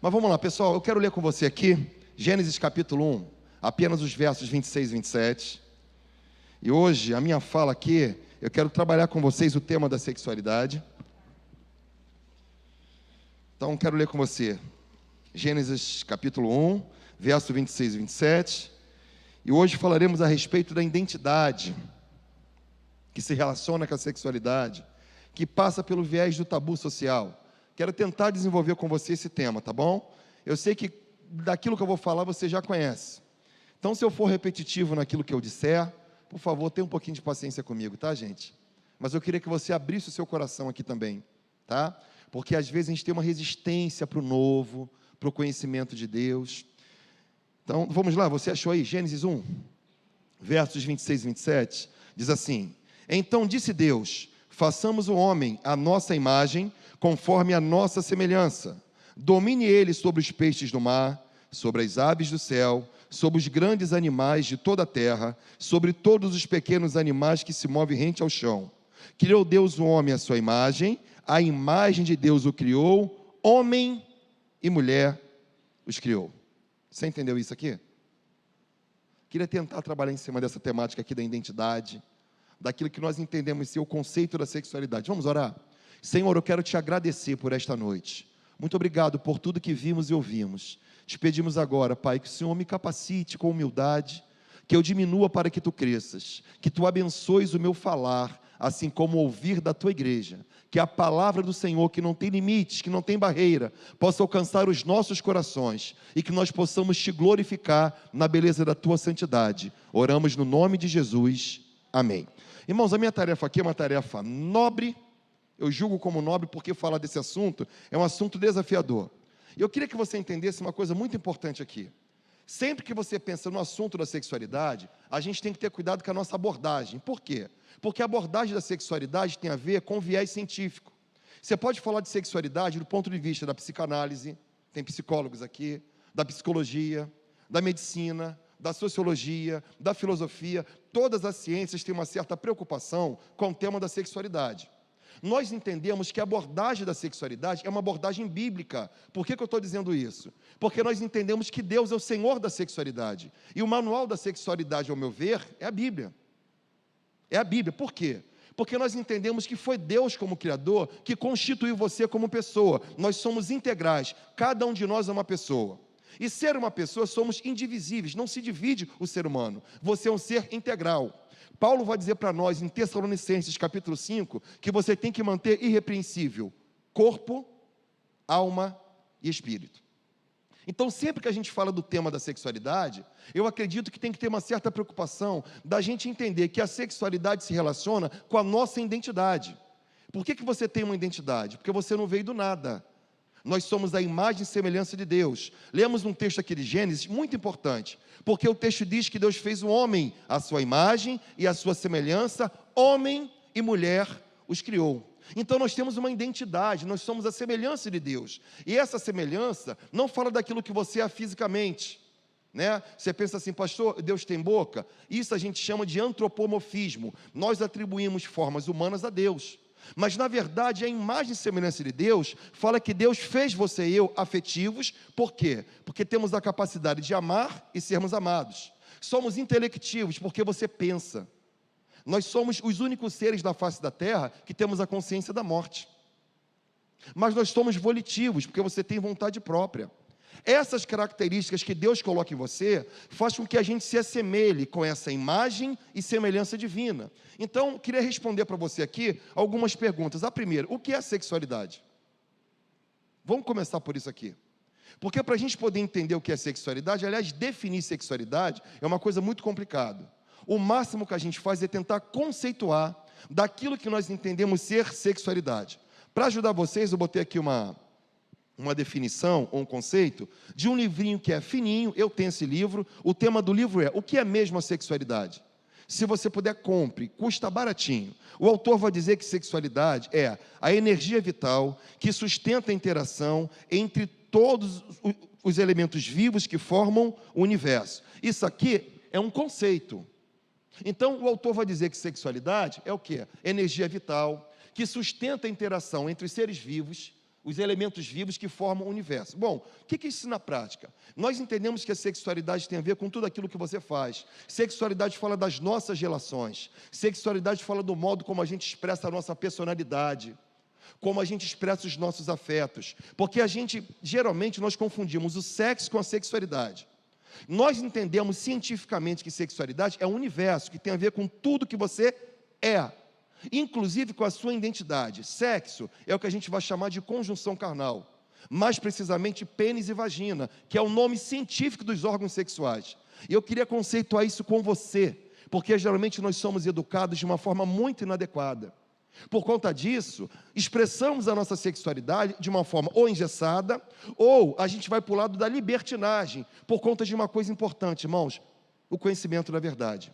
Mas vamos lá, pessoal, eu quero ler com você aqui, Gênesis capítulo 1, apenas os versos 26 e 27. E hoje, a minha fala aqui, eu quero trabalhar com vocês o tema da sexualidade. Então, quero ler com você, Gênesis capítulo 1, verso 26 e 27. E hoje falaremos a respeito da identidade, que se relaciona com a sexualidade, que passa pelo viés do tabu social. Quero tentar desenvolver com você esse tema, tá bom? Eu sei que daquilo que eu vou falar você já conhece. Então, se eu for repetitivo naquilo que eu disser, por favor, tenha um pouquinho de paciência comigo, tá, gente? Mas eu queria que você abrisse o seu coração aqui também, tá? Porque às vezes a gente tem uma resistência para o novo, para o conhecimento de Deus. Então, vamos lá, você achou aí? Gênesis 1, versos 26 e 27, diz assim: Então disse Deus, façamos o homem à nossa imagem, conforme a nossa semelhança. Domine ele sobre os peixes do mar, sobre as aves do céu, sobre os grandes animais de toda a terra, sobre todos os pequenos animais que se movem rente ao chão. Criou Deus o homem à sua imagem, a imagem de Deus o criou, homem e mulher os criou. Você entendeu isso aqui? Queria tentar trabalhar em cima dessa temática aqui da identidade, daquilo que nós entendemos ser o conceito da sexualidade. Vamos orar? Senhor, eu quero te agradecer por esta noite. Muito obrigado por tudo que vimos e ouvimos. Te pedimos agora, Pai, que o Senhor me capacite com humildade, que eu diminua para que Tu cresças, que Tu abençoes o meu falar, assim como ouvir da Tua igreja, que a palavra do Senhor, que não tem limites, que não tem barreira, possa alcançar os nossos corações, e que nós possamos Te glorificar na beleza da Tua santidade. Oramos no nome de Jesus. Amém. Irmãos, a minha tarefa aqui é uma tarefa nobre. Eu julgo como nobre porque falar desse assunto é um assunto desafiador. E eu queria que você entendesse uma coisa muito importante aqui. Sempre que você pensa no assunto da sexualidade, a gente tem que ter cuidado com a nossa abordagem. Por quê? Porque a abordagem da sexualidade tem a ver com viés científico. Você pode falar de sexualidade do ponto de vista da psicanálise, tem psicólogos aqui, da psicologia, da medicina, da sociologia, da filosofia. Todas as ciências têm uma certa preocupação com o tema da sexualidade. Nós entendemos que a abordagem da sexualidade é uma abordagem bíblica. Por que eu estou dizendo isso? Porque nós entendemos que Deus é o Senhor da sexualidade. E o manual da sexualidade, ao meu ver, é a Bíblia. É a Bíblia. Por quê? Porque nós entendemos que foi Deus como Criador que constituiu você como pessoa. Nós somos integrais. Cada um de nós é uma pessoa. E ser uma pessoa, somos indivisíveis. Não se divide o ser humano. Você é um ser integral. Paulo vai dizer para nós, em Tessalonicenses, capítulo 5, que você tem que manter irrepreensível corpo, alma e espírito. Então, sempre que a gente fala do tema da sexualidade, eu acredito que tem que ter uma certa preocupação da gente entender que a sexualidade se relaciona com a nossa identidade. Por que você tem uma identidade? Porque você não veio do nada. Nós somos a imagem e semelhança de Deus. Lemos um texto aqui de Gênesis, muito importante, porque o texto diz que Deus fez o homem à sua imagem e à sua semelhança, homem e mulher os criou. Então nós temos uma identidade, nós somos a semelhança de Deus. E essa semelhança não fala daquilo que você é fisicamente, né? Você pensa assim, pastor, Deus tem boca? Isso a gente chama de antropomorfismo. Nós atribuímos formas humanas a Deus. Mas, na verdade, a imagem e semelhança de Deus fala que Deus fez você e eu afetivos. Por quê? Porque temos a capacidade de amar e sermos amados. Somos intelectivos porque você pensa. Nós somos os únicos seres da face da terra que temos a consciência da morte. Mas nós somos volitivos porque você tem vontade própria. Essas características que Deus coloca em você faz com que a gente se assemelhe com essa imagem e semelhança divina. Então, queria responder para você aqui algumas perguntas. A primeira, o que é sexualidade? Vamos começar por isso aqui. Porque para a gente poder entender o que é sexualidade, aliás, definir sexualidade é uma coisa muito complicada. O máximo que a gente faz é tentar conceituar daquilo que nós entendemos ser sexualidade. Para ajudar vocês, eu botei aqui uma definição ou um conceito de um livrinho que é fininho. Eu tenho esse livro. O tema do livro é: o que é mesmo a sexualidade? Se você puder, compre, custa baratinho. O autor vai dizer que sexualidade é a energia vital que sustenta a interação entre todos os elementos vivos que formam o universo. Isso aqui é um conceito. Então, o autor vai dizer que sexualidade é o quê? Energia vital que sustenta a interação entre os seres vivos, os elementos vivos que formam o universo. Bom, o que é isso na prática? Nós entendemos que a sexualidade tem a ver com tudo aquilo que você faz. Sexualidade fala das nossas relações. Sexualidade fala do modo como a gente expressa a nossa personalidade, como a gente expressa os nossos afetos. Porque geralmente, nós confundimos o sexo com a sexualidade. Nós entendemos cientificamente que sexualidade é um universo que tem a ver com tudo que você é, inclusive com a sua identidade. Sexo é o que a gente vai chamar de conjunção carnal, mais precisamente pênis e vagina, que é o nome científico dos órgãos sexuais. E eu queria conceituar isso com você, porque geralmente nós somos educados de uma forma muito inadequada. Por conta disso, expressamos a nossa sexualidade de uma forma ou engessada, ou a gente vai para o lado da libertinagem, por conta de uma coisa importante, irmãos, o conhecimento da verdade.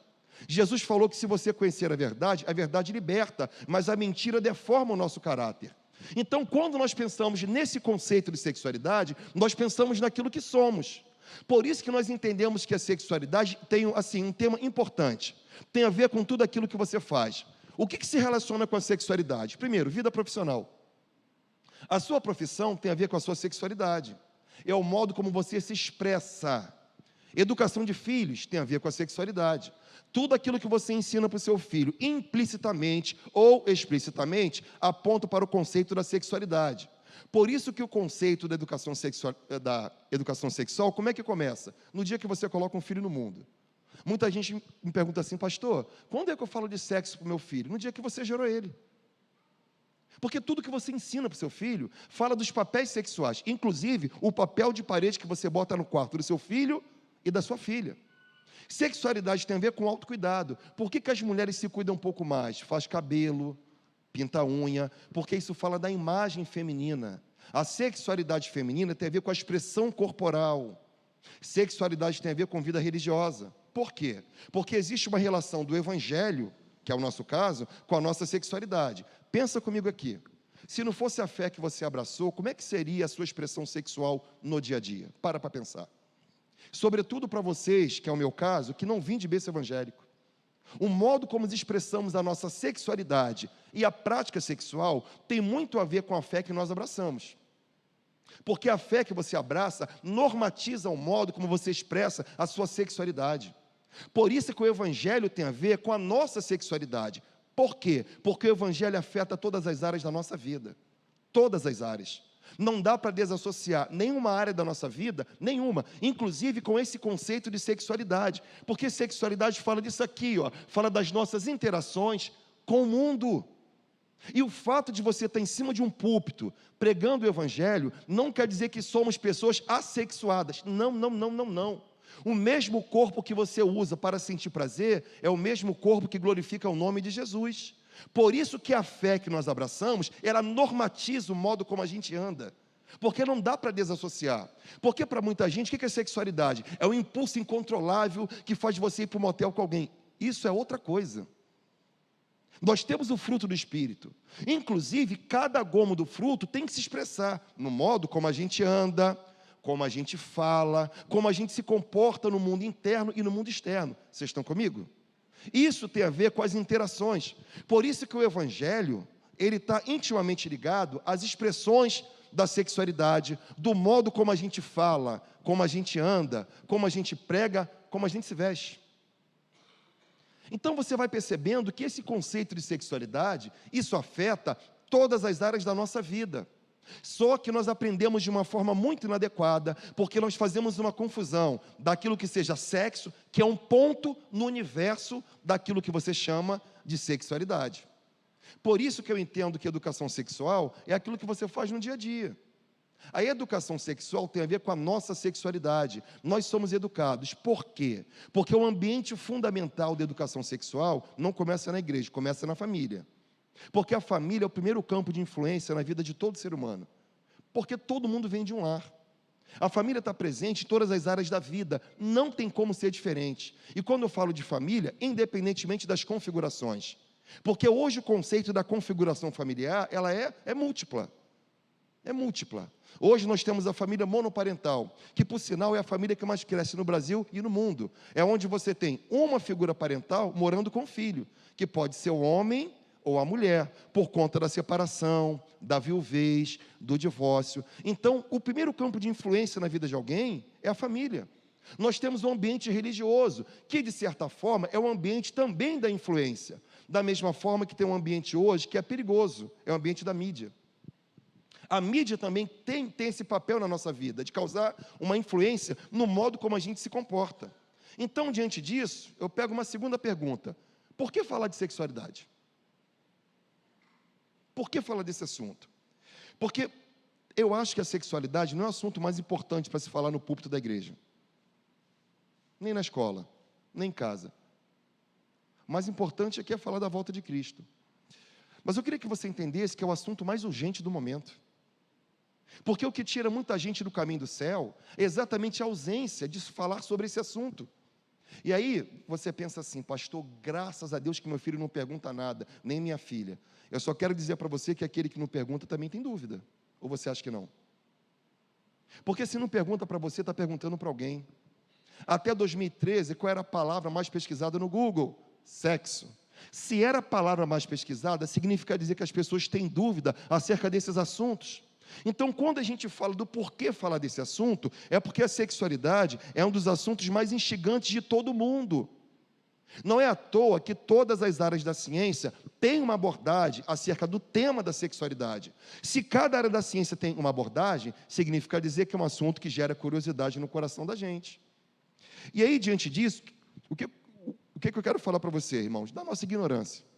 Jesus falou que se você conhecer a verdade liberta, mas a mentira deforma o nosso caráter. Então, quando nós pensamos nesse conceito de sexualidade, nós pensamos naquilo que somos. Por isso que nós entendemos que a sexualidade tem, assim, um tema importante. Tem a ver com tudo aquilo que você faz. O que se relaciona com a sexualidade? Primeiro, vida profissional. A sua profissão tem a ver com a sua sexualidade. É o modo como você se expressa. Educação de filhos tem a ver com a sexualidade. Tudo aquilo que você ensina para o seu filho, implicitamente ou explicitamente, aponta para o conceito da sexualidade. Por isso que o conceito da educação sexual, como é que começa? No dia que você coloca um filho no mundo. Muita gente me pergunta assim, pastor, quando é que eu falo de sexo para o meu filho? No dia que você gerou ele. Porque tudo que você ensina para o seu filho fala dos papéis sexuais, inclusive o papel de parede que você bota no quarto do seu filho e da sua filha. Sexualidade tem a ver com autocuidado. Por que as mulheres se cuidam um pouco mais? Faz cabelo, pinta unha, porque isso fala da imagem feminina. A sexualidade feminina tem a ver com a expressão corporal. Sexualidade tem a ver com vida religiosa. Por quê? Porque existe uma relação do evangelho, que é o nosso caso, com a nossa sexualidade. Pensa comigo aqui. Se não fosse a fé que você abraçou, como é que seria a sua expressão sexual no dia a dia? Para pensar. Sobretudo para vocês, que é o meu caso, que não vim de berço evangélico. O modo como expressamos a nossa sexualidade e a prática sexual tem muito a ver com a fé que nós abraçamos. Porque a fé que você abraça normatiza o modo como você expressa a sua sexualidade. Por isso que o evangelho tem a ver com a nossa sexualidade. Por quê? Porque o evangelho afeta todas as áreas da nossa vida. Todas as áreas. Não dá para desassociar nenhuma área da nossa vida, nenhuma, inclusive com esse conceito de sexualidade, porque sexualidade fala disso aqui, ó, fala das nossas interações com o mundo. E o fato de você estar em cima de um púlpito, pregando o evangelho, não quer dizer que somos pessoas assexuadas. Não, não, não, não, não. O mesmo corpo que você usa para sentir prazer é o mesmo corpo que glorifica o nome de Jesus. Por isso que a fé que nós abraçamos, ela normatiza o modo como a gente anda. Porque não dá para desassociar. Porque para muita gente, o que é sexualidade? É um impulso incontrolável que faz você ir para um motel com alguém. Isso é outra coisa. Nós temos o fruto do Espírito. Inclusive, cada gomo do fruto tem que se expressar no modo como a gente anda, como a gente fala, como a gente se comporta no mundo interno e no mundo externo. Vocês estão comigo? Isso tem a ver com as interações. Por isso que o evangelho, ele está intimamente ligado às expressões da sexualidade, do modo como a gente fala, como a gente anda, como a gente prega, como a gente se veste. Então você vai percebendo que esse conceito de sexualidade, isso afeta todas as áreas da nossa vida. Só que nós aprendemos de uma forma muito inadequada, porque nós fazemos uma confusão daquilo que seja sexo, que é um ponto no universo daquilo que você chama de sexualidade. Por isso que eu entendo que educação sexual é aquilo que você faz no dia a dia. A educação sexual tem a ver com a nossa sexualidade. Nós somos educados. Por quê? Porque o ambiente fundamental da educação sexual não começa na igreja, começa na família. Porque a família é o primeiro campo de influência na vida de todo ser humano. Porque todo mundo vem de um lar. A família está presente em todas as áreas da vida. Não tem como ser diferente. E quando eu falo de família, independentemente das configurações. Porque hoje o conceito da configuração familiar, ela é múltipla. É múltipla. Hoje nós temos a família monoparental, que por sinal é a família que mais cresce no Brasil e no mundo. É onde você tem uma figura parental morando com o filho, que pode ser o homem ou a mulher, por conta da separação, da viuvez, do divórcio. Então, o primeiro campo de influência na vida de alguém é a família. Nós temos um ambiente religioso, que de certa forma é um ambiente também da influência, da mesma forma que tem um ambiente hoje que é perigoso, é o ambiente da mídia. A mídia também tem esse papel na nossa vida, de causar uma influência no modo como a gente se comporta. Então, diante disso, eu pego uma segunda pergunta: por que falar de sexualidade? Por que falar desse assunto? Porque eu acho que a sexualidade não é o assunto mais importante para se falar no púlpito da igreja, nem na escola, nem em casa. O mais importante aqui é falar da volta de Cristo. Mas eu queria que você entendesse que é o assunto mais urgente do momento. Porque o que tira muita gente do caminho do céu é exatamente a ausência de se falar sobre esse assunto. E aí você pensa assim: pastor, graças a Deus que meu filho não pergunta nada, nem minha filha. Eu só quero dizer para você que aquele que não pergunta também tem dúvida. Ou você acha que não? Porque se não pergunta para você, está perguntando para alguém. Até 2013, qual era a palavra mais pesquisada no Google? Sexo. Se era a palavra mais pesquisada, significa dizer que as pessoas têm dúvida acerca desses assuntos. Então, quando a gente fala do porquê falar desse assunto, é porque a sexualidade é um dos assuntos mais instigantes de todo mundo. Não é à toa que todas as áreas da ciência têm uma abordagem acerca do tema da sexualidade. Se cada área da ciência tem uma abordagem, significa dizer que é um assunto que gera curiosidade no coração da gente. E aí, diante disso, o que eu quero falar para você, irmãos? Da nossa ignorância.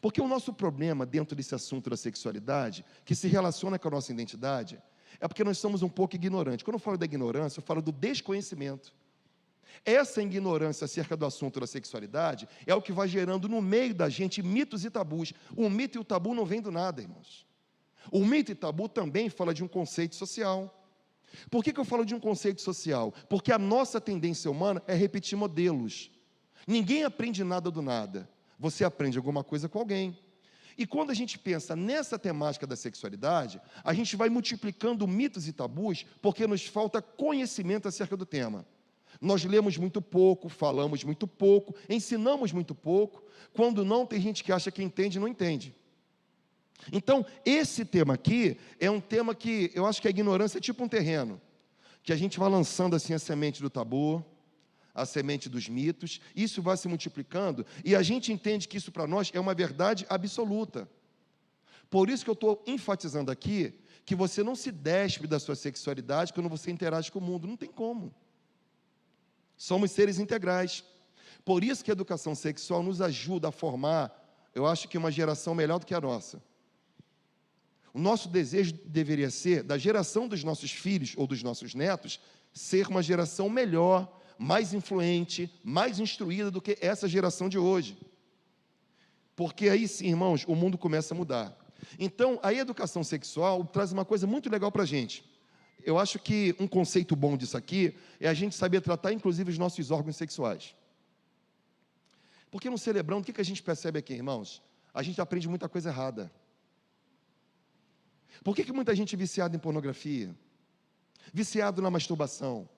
Porque o nosso problema dentro desse assunto da sexualidade, que se relaciona com a nossa identidade, é porque nós somos um pouco ignorantes. Quando eu falo da ignorância, eu falo do desconhecimento. Essa ignorância acerca do assunto da sexualidade é o que vai gerando no meio da gente mitos e tabus. O mito e o tabu não vêm do nada, irmãos. O mito e tabu também fala de um conceito social. Por que eu falo de um conceito social? Porque a nossa tendência humana é repetir modelos. Ninguém aprende nada do nada. Você aprende alguma coisa com alguém. E quando a gente pensa nessa temática da sexualidade, a gente vai multiplicando mitos e tabus porque nos falta conhecimento acerca do tema. Nós lemos muito pouco, falamos muito pouco, ensinamos muito pouco. Quando não, tem gente que acha que entende e não entende. Então, esse tema aqui é um tema que eu acho que a ignorância é tipo um terreno, que a gente vai lançando assim a semente do tabu, a semente dos mitos, isso vai se multiplicando, e a gente entende que isso para nós é uma verdade absoluta. Por isso que eu estou enfatizando aqui, que você não se despe da sua sexualidade quando você interage com o mundo, não tem como. Somos seres integrais. Por isso que a educação sexual nos ajuda a formar, eu acho que uma geração melhor do que a nossa. O nosso desejo deveria ser, da geração dos nossos filhos ou dos nossos netos, ser uma geração melhor, mais influente, mais instruída do que essa geração de hoje. Porque aí sim, irmãos, o mundo começa a mudar. Então, a educação sexual traz uma coisa muito legal para a gente. Eu acho que um conceito bom disso aqui é a gente saber tratar, inclusive, os nossos órgãos sexuais. Porque no celebrando, o que a gente percebe aqui, irmãos? A gente aprende muita coisa errada. Por que muita gente é viciada em pornografia? Viciado na masturbação?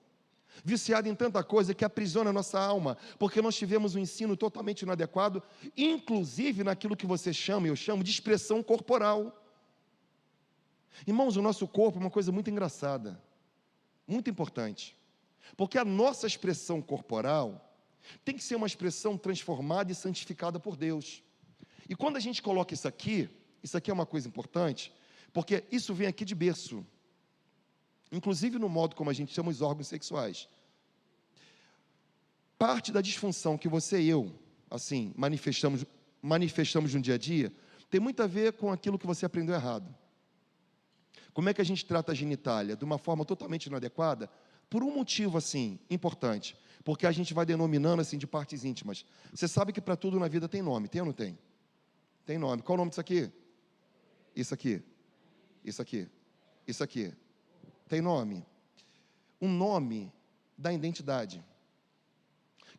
Viciado em tanta coisa que aprisiona a nossa alma, porque nós tivemos um ensino totalmente inadequado, inclusive naquilo que você chama, eu chamo de expressão corporal. Irmãos, o nosso corpo é uma coisa muito engraçada, muito importante, porque a nossa expressão corporal tem que ser uma expressão transformada e santificada por Deus. E quando a gente coloca isso aqui é uma coisa importante, porque isso vem aqui de berço, inclusive no modo como a gente chama os órgãos sexuais. Parte da disfunção que você e eu, assim, manifestamos no dia a dia, tem muito a ver com aquilo que você aprendeu errado. Como é que a gente trata a genitália? De uma forma totalmente inadequada? Por um motivo, assim, importante. Porque a gente vai denominando, assim, de partes íntimas. Você sabe que para tudo na vida tem nome, tem ou não tem? Tem nome. Qual o nome disso aqui? Isso aqui. Isso aqui. Isso aqui. Tem nome. Um nome da identidade.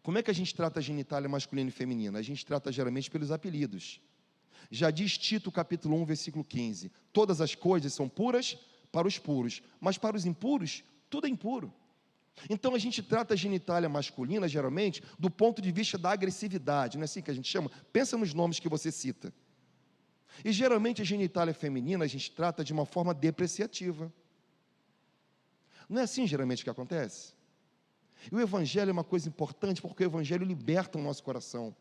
Como é que a gente trata a genitália masculina e feminina? A gente trata geralmente pelos apelidos. Já diz Tito, capítulo 1, versículo 15. Todas as coisas são puras para os puros, mas para os impuros, tudo é impuro. Então a gente trata a genitália masculina, geralmente, do ponto de vista da agressividade, não é assim que a gente chama? Pensa nos nomes que você cita. E geralmente a genitália feminina a gente trata de uma forma depreciativa. Não é assim geralmente que acontece? E o Evangelho é uma coisa importante, porque o Evangelho liberta o nosso coração.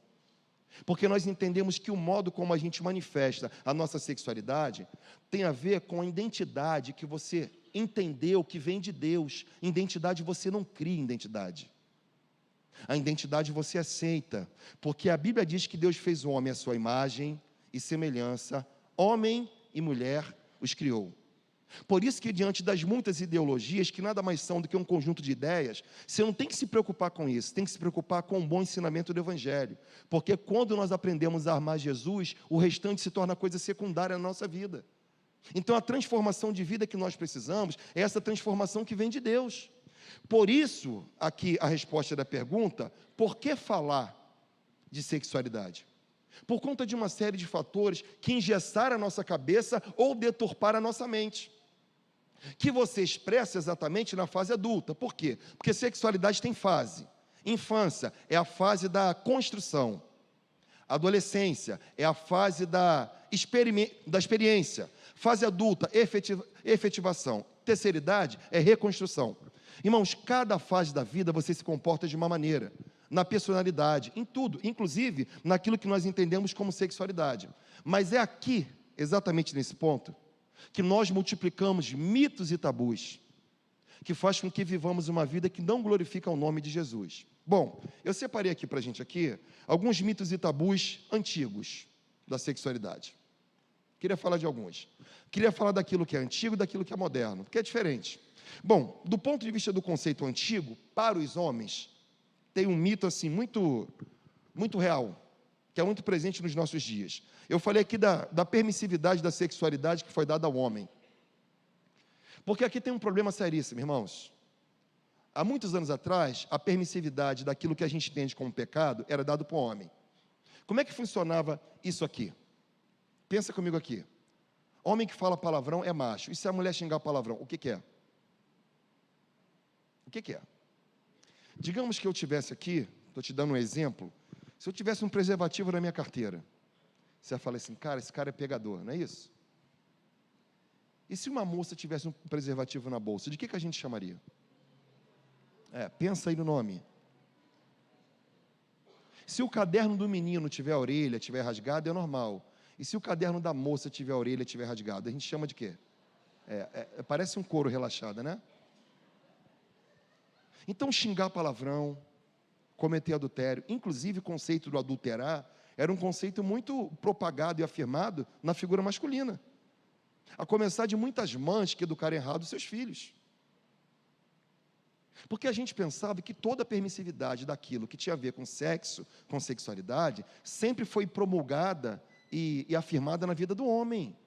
Porque nós entendemos que o modo como a gente manifesta a nossa sexualidade tem a ver com a identidade que você entendeu que vem de Deus. Identidade você não cria identidade. A identidade você aceita. Porque a Bíblia diz que Deus fez o homem à sua imagem e semelhança, homem e mulher os criou. Por isso que diante das muitas ideologias, que nada mais são do que um conjunto de ideias, você não tem que se preocupar com isso, tem que se preocupar com um bom ensinamento do Evangelho. Porque quando nós aprendemos a amar Jesus, o restante se torna coisa secundária na nossa vida. Então a transformação de vida que nós precisamos é essa transformação que vem de Deus. Por isso, aqui a resposta da pergunta, por que falar de sexualidade? Por conta de uma série de fatores que engessaram a nossa cabeça ou deturparam a nossa mente, que você expressa exatamente na fase adulta. Por quê? Porque sexualidade tem fase. Infância é a fase da construção. Adolescência é a fase da experiência. Fase adulta, efetivação. Terceira idade é reconstrução. Irmãos, cada fase da vida você se comporta de uma maneira. Na personalidade, em tudo, inclusive naquilo que nós entendemos como sexualidade. Mas é aqui, exatamente nesse ponto, que nós multiplicamos mitos e tabus, que faz com que vivamos uma vida que não glorifica o nome de Jesus. Bom, eu separei aqui para a gente alguns mitos e tabus antigos da sexualidade. Queria falar de alguns. Queria falar daquilo que é antigo e daquilo que é moderno, porque é diferente. Bom, do ponto de vista do conceito antigo, para os homens, tem um mito assim muito real, que é muito presente nos nossos dias. Eu falei aqui da permissividade da sexualidade que foi dada ao homem. Porque aqui tem um problema seríssimo, irmãos. Há muitos anos atrás, a permissividade daquilo que a gente entende como pecado era dado para o homem. Como é que funcionava isso aqui? Pensa comigo aqui. Homem que fala palavrão é macho. E se a mulher xingar palavrão, o que que é? O que que é? Digamos que eu tivesse aqui, estou te dando um exemplo, se eu tivesse um preservativo na minha carteira, você ia falar assim, cara, esse cara é pegador, não é isso? E se uma moça tivesse um preservativo na bolsa, de que a gente chamaria? Pensa aí no nome. Se o caderno do menino tiver a orelha, tiver rasgado, é normal. E se o caderno da moça tiver a orelha, tiver rasgado, a gente chama de quê? Parece um couro relaxado, né? Então, xingar palavrão, cometer adultério, inclusive o conceito do adulterar, era um conceito muito propagado e afirmado na figura masculina. A começar de muitas mães que educaram errado os seus filhos. Porque a gente pensava que toda a permissividade daquilo que tinha a ver com sexo, com sexualidade, sempre foi promulgada e afirmada na vida do homem.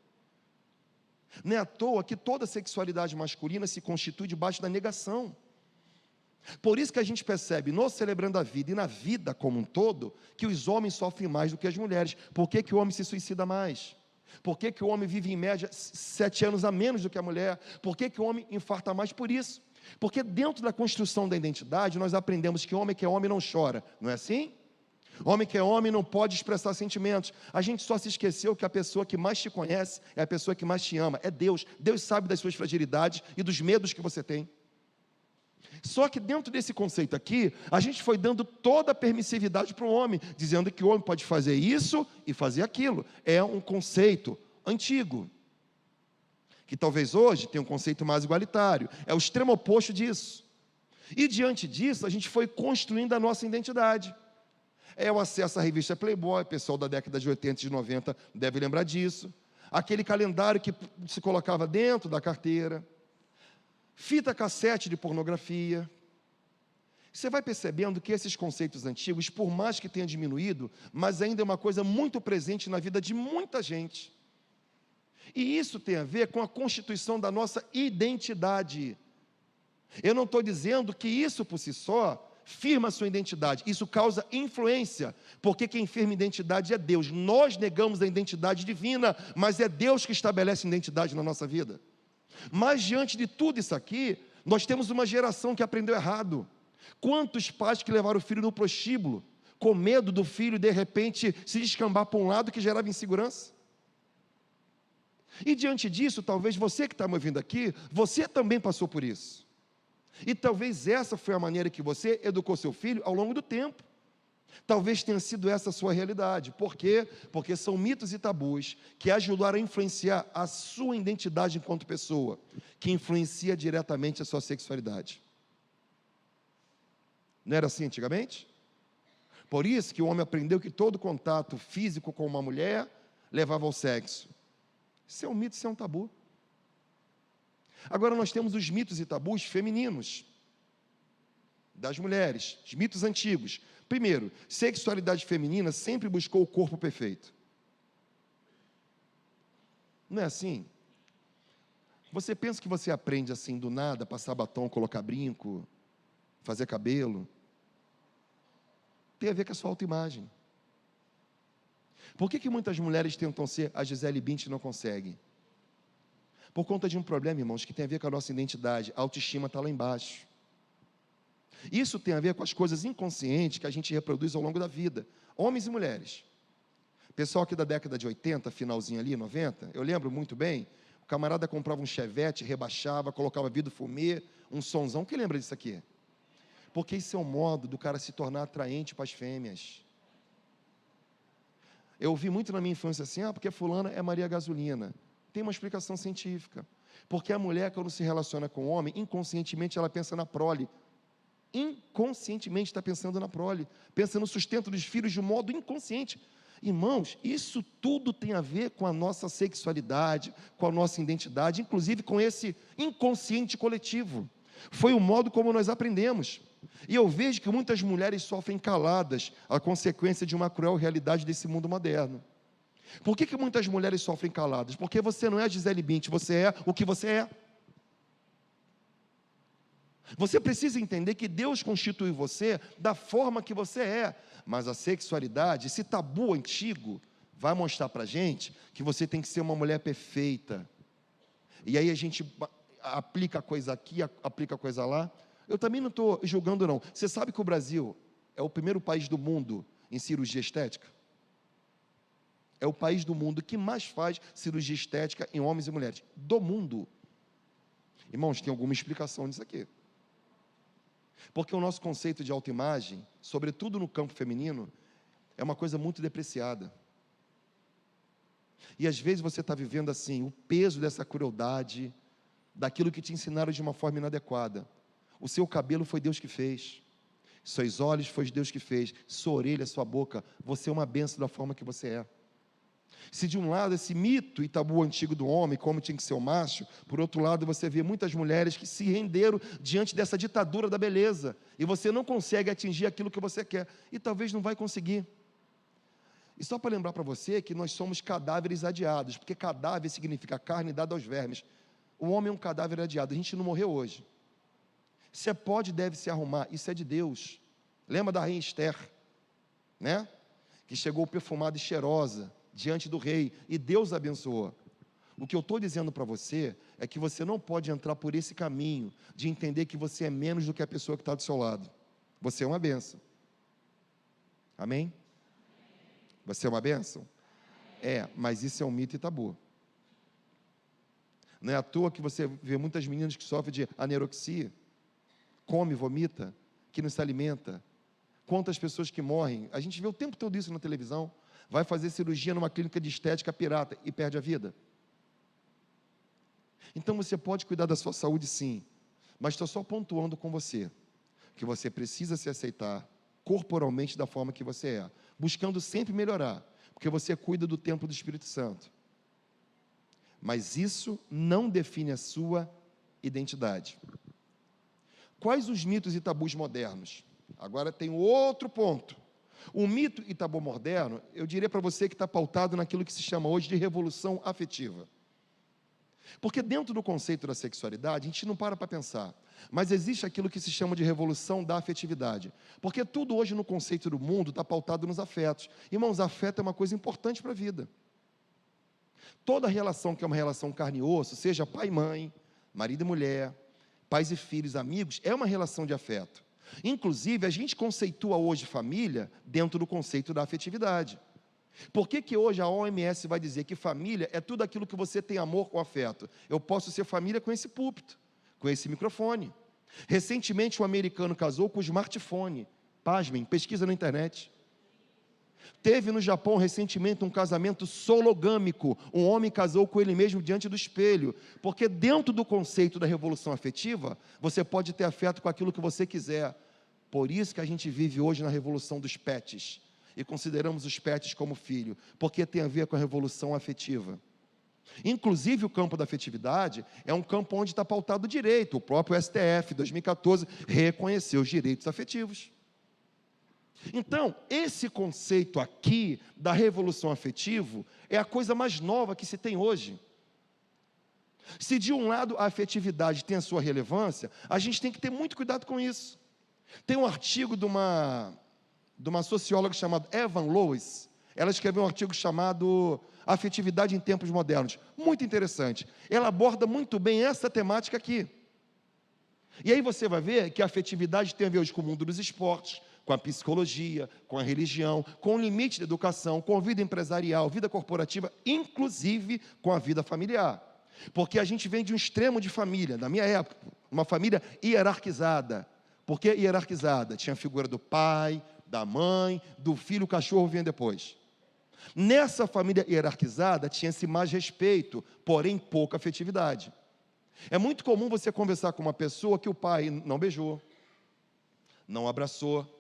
Não é à toa que toda sexualidade masculina se constitui debaixo da negação. Por isso que a gente percebe, no Celebrando a Vida e na vida como um todo, que os homens sofrem mais do que as mulheres. Por que o homem se suicida mais? Por que o homem vive em média 7 anos a menos do que a mulher? Por que o homem infarta mais? Por isso. Porque dentro da construção da identidade, nós aprendemos que homem que é homem não chora. Não é assim? Homem que é homem não pode expressar sentimentos. A gente só se esqueceu que a pessoa que mais te conhece é a pessoa que mais te ama. É Deus. Deus sabe das suas fragilidades e dos medos que você tem. Só que dentro desse conceito aqui, a gente foi dando toda a permissividade para o homem, dizendo que o homem pode fazer isso e fazer aquilo. É um conceito antigo, que talvez hoje tenha um conceito mais igualitário. É o extremo oposto disso. E diante disso, a gente foi construindo a nossa identidade. É o acesso à revista Playboy, o pessoal da década de 80 e de 90 deve lembrar disso. Aquele calendário que se colocava dentro da carteira. Fita cassete de pornografia. Você vai percebendo que esses conceitos antigos, por mais que tenha diminuído, mas ainda é uma coisa muito presente na vida de muita gente. E isso tem a ver com a constituição da nossa identidade. Eu não estou dizendo que isso por si só firma a sua identidade. Isso causa influência, porque quem firma identidade é Deus. Nós negamos a identidade divina, mas é Deus que estabelece a identidade na nossa vida. Mas diante de tudo isso aqui, Nós temos uma geração que aprendeu errado. Quantos pais que levaram o filho no prostíbulo, com medo do filho, de repente, se descambar para um lado que gerava insegurança? E diante disso, talvez você que está me ouvindo aqui, você também passou por isso. E talvez essa foi a maneira que você educou seu filho ao longo do tempo. Talvez tenha sido essa a sua realidade. Por quê? Porque são mitos e tabus que ajudaram a influenciar a sua identidade enquanto pessoa, que influencia diretamente a sua sexualidade. Não era assim antigamente? Por isso que o homem aprendeu que todo contato físico com uma mulher levava ao sexo. Isso é um mito, isso é um tabu. Agora nós temos os mitos e tabus femininos, das mulheres, os mitos antigos. Primeiro, sexualidade feminina sempre buscou o corpo perfeito. Não é assim? Você pensa que você aprende assim do nada, passar batom, colocar brinco, fazer cabelo? Tem a ver com a sua autoimagem. Por que muitas mulheres tentam ser a Gisele Bündchen e não conseguem? Por conta de um problema, irmãos, que tem a ver com a nossa identidade. A autoestima está lá embaixo. Isso tem a ver com as coisas inconscientes que a gente reproduz ao longo da vida. Homens e mulheres. Pessoal aqui da década de 80, finalzinho ali, 90, eu lembro muito bem, o camarada comprava um Chevette, rebaixava, colocava vidro fumê, um sonzão. Quem lembra disso aqui? Porque isso é um modo do cara se tornar atraente para as fêmeas. Eu ouvi muito na minha infância assim, porque fulana é Maria Gasolina. Tem uma explicação científica. Porque a mulher, quando se relaciona com o homem, inconscientemente ela pensa na prole. Inconscientemente está pensando na prole. Pensa no sustento dos filhos de um modo inconsciente. Irmãos, isso tudo tem a ver com a nossa sexualidade, com a nossa identidade, inclusive com esse inconsciente coletivo. Foi o modo como nós aprendemos. E eu vejo que muitas mulheres sofrem caladas a consequência de uma cruel realidade desse mundo moderno. Por que muitas mulheres sofrem caladas? Porque você não é a Gisele Bündchen, você é o que você é. Você precisa entender que Deus constituiu você da forma que você é. Mas a sexualidade, esse tabu antigo, vai mostrar para a gente que você tem que ser uma mulher perfeita. E aí a gente aplica coisa aqui, aplica coisa lá. Eu também não estou julgando não. Você sabe que o Brasil é o primeiro país do mundo em cirurgia estética? É o país do mundo que mais faz cirurgia estética em homens e mulheres. Do mundo. Irmãos, tem alguma explicação nisso aqui. Porque o nosso conceito de autoimagem, sobretudo no campo feminino, é uma coisa muito depreciada. E às vezes você está vivendo assim, o peso dessa crueldade, daquilo que te ensinaram de uma forma inadequada. O seu cabelo foi Deus que fez. Seus olhos foi Deus que fez. Sua orelha, sua boca, você é uma bênção da forma que você é. Se de um lado esse mito e tabu antigo do homem, como tinha que ser o macho, por outro lado você vê muitas mulheres que se renderam diante dessa ditadura da beleza, e você não consegue atingir aquilo que você quer, e talvez não vai conseguir. E só para lembrar para você que nós somos cadáveres adiados, porque cadáver significa carne dada aos vermes. O homem é um cadáver adiado, a gente não morreu hoje. Se pode, deve se arrumar, isso é de Deus. Lembra da rainha Esther, né? Que chegou perfumada e cheirosa diante do rei, e Deus abençoou. O que eu estou dizendo para você é que você não pode entrar por esse caminho de entender que você é menos do que a pessoa que está do seu lado. Você é uma bênção. Amém? Você é uma bênção? É, mas isso é um mito e tabu. Não é à toa que você vê muitas meninas que sofrem de anorexia, come, vomita, que não se alimenta. Quantas pessoas que morrem, a gente vê o tempo todo isso na televisão, vai fazer cirurgia numa clínica de estética pirata e perde a vida. Então você pode cuidar da sua saúde sim, mas estou só pontuando com você, que você precisa se aceitar corporalmente da forma que você é, buscando sempre melhorar, porque você cuida do templo do Espírito Santo. Mas isso não define a sua identidade. Quais os mitos e tabus modernos? Agora tem outro ponto. O mito e tabu moderno, eu diria para você que está pautado naquilo que se chama hoje de revolução afetiva. Porque dentro do conceito da sexualidade, a gente não para pensar, mas existe aquilo que se chama de revolução da afetividade. Porque tudo hoje no conceito do mundo está pautado nos afetos. Irmãos, afeto é uma coisa importante para a vida. Toda relação que é uma relação carne e osso, seja pai e mãe, marido e mulher, pais e filhos, amigos, é uma relação de afeto. Inclusive, a gente conceitua hoje família dentro do conceito da afetividade. Por que hoje a OMS vai dizer que família é tudo aquilo que você tem amor com afeto? Eu posso ser família com esse púlpito, com esse microfone. Recentemente, um americano casou com o smartphone. Pasmem, pesquisa na internet. Teve no Japão recentemente um casamento sologâmico. Um homem casou com ele mesmo diante do espelho. Porque dentro do conceito da revolução afetiva, você pode ter afeto com aquilo que você quiser. Por isso que a gente vive hoje na revolução dos pets. E consideramos os pets como filho. Porque tem a ver com a revolução afetiva. Inclusive o campo da afetividade é um campo onde está pautado o direito. O próprio STF, em 2014, reconheceu os direitos afetivos. Então, esse conceito aqui da revolução afetiva é a coisa mais nova que se tem hoje. Se de um lado a afetividade tem a sua relevância, a gente tem que ter muito cuidado com isso. Tem um artigo de uma socióloga chamada Evan Lewis. Ela escreveu um artigo chamado Afetividade em Tempos Modernos. Muito interessante. Ela aborda muito bem essa temática aqui. E aí você vai ver que a afetividade tem a ver hoje com o mundo dos esportes, com a psicologia, com a religião, com o limite da educação, com a vida empresarial, vida corporativa, inclusive com a vida familiar. Porque a gente vem de um extremo de família, na minha época, uma família hierarquizada. Por que hierarquizada? Tinha a figura do pai, da mãe, do filho, o cachorro vinha depois. Nessa família hierarquizada tinha-se mais respeito, porém pouca afetividade. É muito comum você conversar com uma pessoa que o pai não beijou, não abraçou,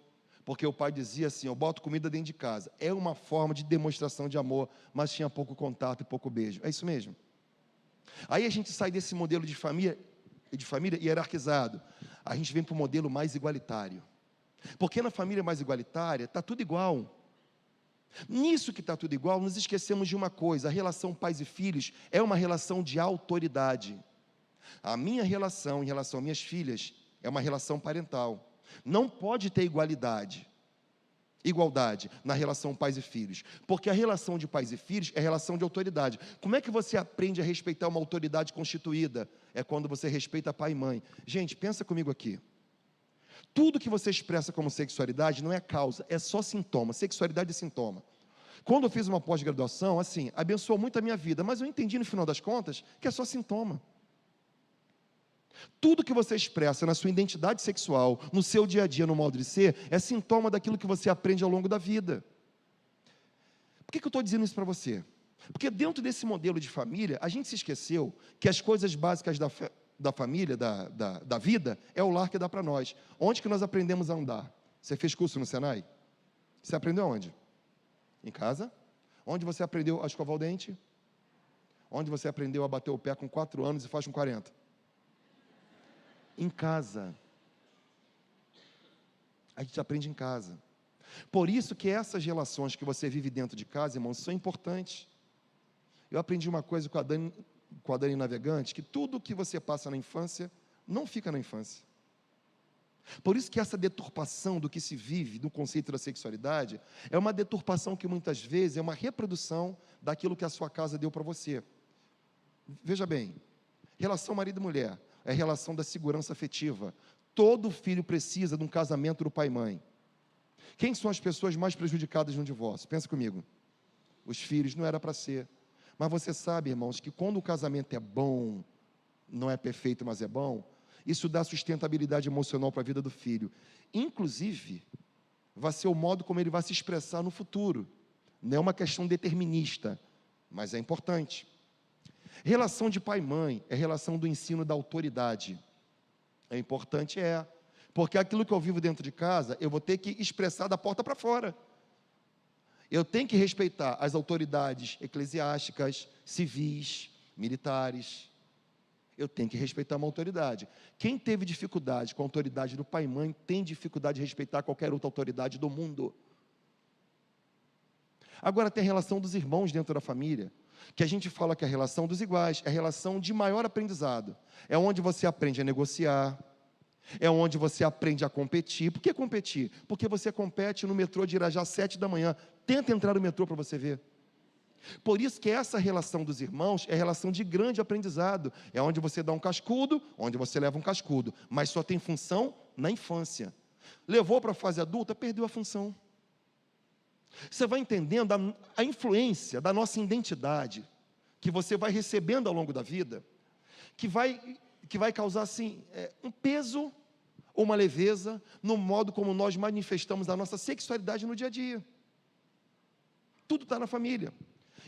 porque o pai dizia assim, eu boto comida dentro de casa. É uma forma de demonstração de amor, mas tinha pouco contato e pouco beijo. É isso mesmo. Aí a gente sai desse modelo de família hierarquizado. A gente vem para o modelo mais igualitário. Porque na família mais igualitária está tudo igual. Nisso que está tudo igual, nos esquecemos de uma coisa: a relação pais e filhos é uma relação de autoridade. A minha relação em relação às minhas filhas é uma relação parental. Não pode ter igualdade na relação pais e filhos, porque a relação de pais e filhos é relação de autoridade. Como é que você aprende a respeitar uma autoridade constituída? É quando você respeita pai e mãe. Gente, pensa comigo aqui. Tudo que você expressa como sexualidade não é causa, é só sintoma. Sexualidade é sintoma. Quando eu fiz uma pós-graduação, assim, abençoou muito a minha vida, mas eu entendi no final das contas que é só sintoma. Tudo que você expressa na sua identidade sexual, no seu dia a dia, no modo de ser, é sintoma daquilo que você aprende ao longo da vida. Por que eu estou dizendo isso para você? Porque dentro desse modelo de família, a gente se esqueceu que as coisas básicas da família, da vida, é o lar que dá para nós. Onde que nós aprendemos a andar? Você fez curso no Senai? Você aprendeu onde? Em casa? Onde você aprendeu a escovar o dente? Onde você aprendeu a bater o pé com 4 anos e faz com 40? Em casa. A gente aprende em casa. Por isso que essas relações que você vive dentro de casa, irmãos, são importantes. Eu aprendi uma coisa com a Dani Navegante, que tudo que você passa na infância, não fica na infância. Por isso que essa deturpação do que se vive, do conceito da sexualidade, é uma deturpação que muitas vezes é uma reprodução daquilo que a sua casa deu para você. Veja bem, relação marido e mulher é relação da segurança afetiva. Todo filho precisa de um casamento do pai e mãe. Quem são as pessoas mais prejudicadas no divórcio? Pensa comigo. Os filhos, não era para ser. Mas você sabe, irmãos, que quando o casamento é bom, não é perfeito, mas é bom, isso dá sustentabilidade emocional para a vida do filho. Inclusive, vai ser o modo como ele vai se expressar no futuro. Não é uma questão determinista, mas é importante. Relação de pai e mãe é relação do ensino da autoridade. É importante, porque aquilo que eu vivo dentro de casa, eu vou ter que expressar da porta para fora. Eu tenho que respeitar as autoridades eclesiásticas, civis, militares. Eu tenho que respeitar uma autoridade. Quem teve dificuldade com a autoridade do pai e mãe, tem dificuldade de respeitar qualquer outra autoridade do mundo. Agora tem a relação dos irmãos dentro da família, que a gente fala que é a relação dos iguais, é a relação de maior aprendizado. É onde você aprende a negociar, é onde você aprende a competir. Por que competir? Porque você compete no metrô de Irajá às 7 da manhã. Tenta entrar no metrô para você ver. Por isso que essa relação dos irmãos é relação de grande aprendizado. É onde você dá um cascudo, onde você leva um cascudo, mas só tem função na infância. Levou para a fase adulta, perdeu a função. Você vai entendendo a influência da nossa identidade, que você vai recebendo ao longo da vida, que vai causar assim, um peso ou uma leveza no modo como nós manifestamos a nossa sexualidade no dia a dia. Tudo está na família.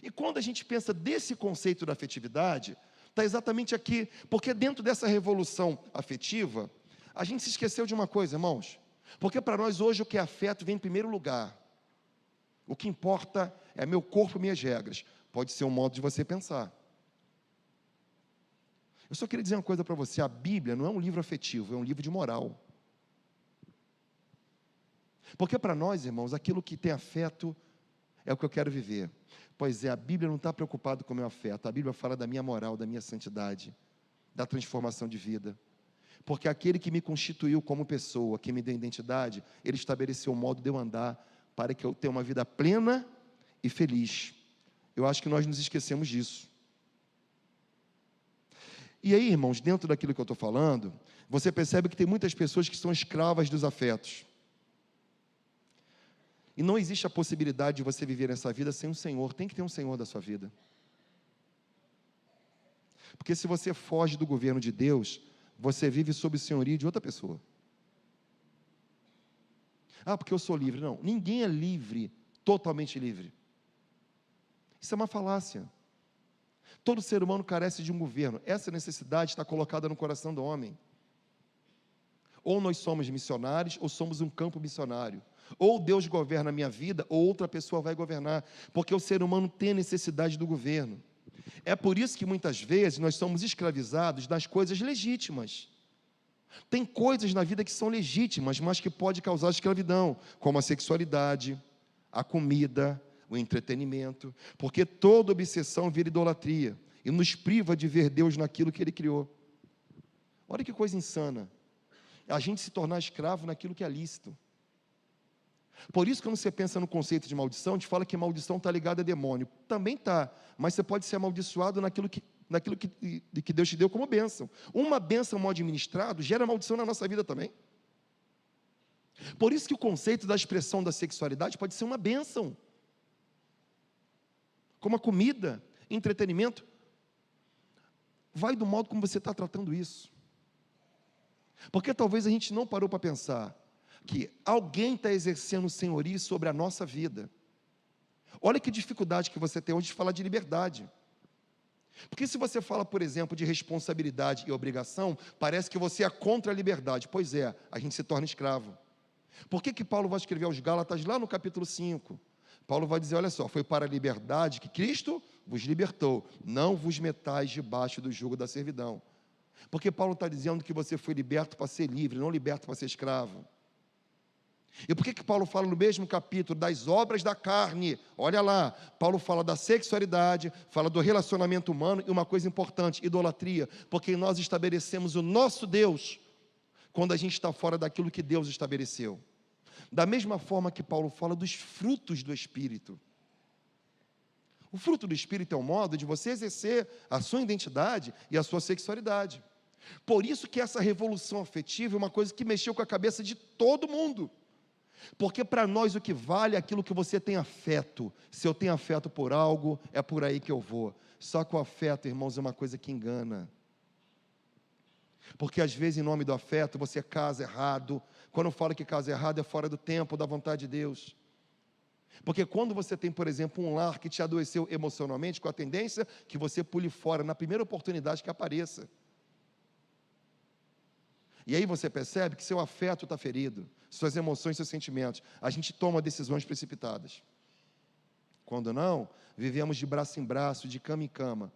E quando a gente pensa desse conceito da afetividade, está exatamente aqui, porque dentro dessa revolução afetiva, a gente se esqueceu de uma coisa, irmãos, porque para nós hoje o que é afeto vem em primeiro lugar. O que importa é meu corpo e minhas regras. Pode ser um modo de você pensar. Eu só queria dizer uma coisa para você, a Bíblia não é um livro afetivo, é um livro de moral. Porque para nós, irmãos, aquilo que tem afeto é o que eu quero viver. Pois é, a Bíblia não está preocupada com o meu afeto, a Bíblia fala da minha moral, da minha santidade, da transformação de vida. Porque aquele que me constituiu como pessoa, que me deu identidade, ele estabeleceu o modo de eu andar para que eu tenha uma vida plena e feliz. Eu acho que nós nos esquecemos disso. E aí, irmãos, dentro daquilo que eu estou falando, você percebe que tem muitas pessoas que são escravas dos afetos. E não existe a possibilidade de você viver essa vida sem um Senhor. Tem que ter um Senhor da sua vida. Porque se você foge do governo de Deus, você vive sob o senhorio de outra pessoa. Ah, porque eu sou livre. Não, ninguém é livre, totalmente livre. Isso é uma falácia. Todo ser humano carece de um governo. Essa necessidade está colocada no coração do homem. Ou nós somos missionários, ou somos um campo missionário. Ou Deus governa a minha vida, ou outra pessoa vai governar. Porque o ser humano tem necessidade do governo. É por isso que muitas vezes nós somos escravizados das coisas legítimas. Tem coisas na vida que são legítimas, mas que podem causar escravidão, como a sexualidade, a comida, o entretenimento, porque toda obsessão vira idolatria e nos priva de ver Deus naquilo que Ele criou. Olha que coisa insana, a gente se tornar escravo naquilo que é lícito. Por isso, quando você pensa no conceito de maldição, a gente fala que maldição está ligada a demônio. Também está, mas você pode ser amaldiçoado naquilo que Deus te deu como bênção. Uma bênção mal administrada gera maldição na nossa vida também. Por isso que o conceito da expressão da sexualidade pode ser uma bênção. Como a comida, entretenimento. Vai do modo como você está tratando isso. Porque talvez a gente não parou para pensar que alguém está exercendo senhorio sobre a nossa vida. Olha que dificuldade que você tem hoje de falar de liberdade. Porque se você fala, por exemplo, de responsabilidade e obrigação, parece que você é contra a liberdade. Pois é, a gente se torna escravo. Por que Paulo vai escrever aos Gálatas lá no capítulo 5? Paulo vai dizer, olha só, foi para a liberdade que Cristo vos libertou, não vos metais debaixo do jugo da servidão. Porque Paulo está dizendo que você foi liberto para ser livre, não liberto para ser escravo. E por que Paulo fala no mesmo capítulo das obras da carne? Olha lá, Paulo fala da sexualidade, fala do relacionamento humano e uma coisa importante, idolatria, porque nós estabelecemos o nosso Deus quando a gente está fora daquilo que Deus estabeleceu. Da mesma forma que Paulo fala dos frutos do Espírito. O fruto do Espírito é um modo de você exercer a sua identidade e a sua sexualidade. Por isso que essa revolução afetiva é uma coisa que mexeu com a cabeça de todo mundo. Porque para nós o que vale é aquilo que você tem afeto. Se eu tenho afeto por algo, é por aí que eu vou. Só que o afeto, irmãos, é uma coisa que engana. Porque às vezes em nome do afeto você casa errado. Quando eu falo que casa errado é fora do tempo, da vontade de Deus. Porque quando você tem, por exemplo, um lar que te adoeceu emocionalmente, com a tendência que você pule fora na primeira oportunidade que apareça. E aí você percebe que seu afeto está ferido, suas emoções, seus sentimentos. A gente toma decisões precipitadas. Quando não, vivemos de braço em braço, de cama em cama,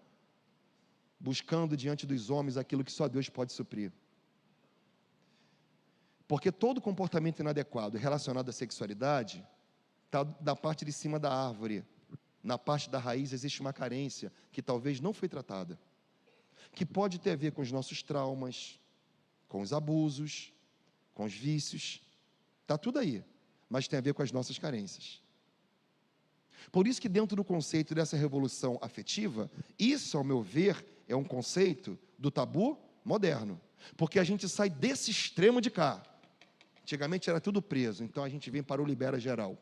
buscando diante dos homens aquilo que só Deus pode suprir. Porque todo comportamento inadequado relacionado à sexualidade está na parte de cima da árvore. Na parte da raiz existe uma carência que talvez não foi tratada, que pode ter a ver com os nossos traumas, com os abusos, com os vícios, está tudo aí, mas tem a ver com as nossas carências. Por isso que dentro do conceito dessa revolução afetiva, isso, ao meu ver, é um conceito do tabu moderno. Porque a gente sai desse extremo de cá. Antigamente era tudo preso, então a gente vem para o libera geral.